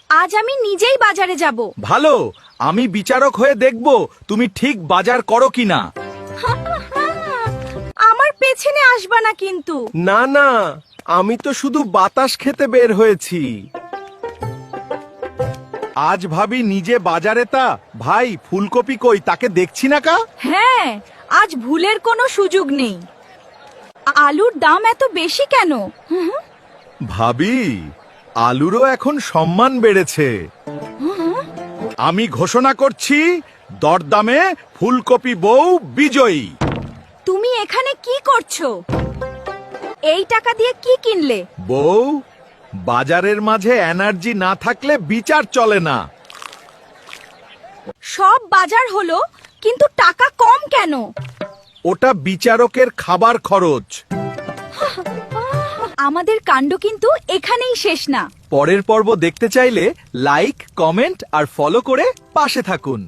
আজ আমি নিজেই বাজারে যাব। ভালো, আমি বিচারক হয়ে দেখব তুমি ঠিক বাজার করো কিনা। আমার পেছনে আসবা না কিন্তু। না না, আমি তো শুধু বাতাস খেতে বের হয়েছি। আজ ভাবি নিজে বাজারে তা ভাই ফুলকপি কই তাকে দেখছি না কা। হ্যাঁ, আজ ভুলের কোনো সুযোগ নেই। আলুর দাম এত বেশি কেন? ভাবি আলুরও এখন সম্মান বেড়েছে। আমি ঘোষণা করছি দরদামে ফুলকপি বউ বিজয়ী। তুমি এখানে কি করছো? এই টাকা দিয়ে কি কিনলে? বউ, বাজারের মাঝে এনার্জি না থাকলে বিচার চলে না। সব বাজার হলো, কিন্তু টাকা কম কেন? ওটা বিচারকের খাবার খরচ। আমাদের কাণ্ড কিন্তু এখানেই শেষ না। পরের পর্ব দেখতে চাইলে লাইক, কমেন্ট আর ফলো করে পাশে থাকুন।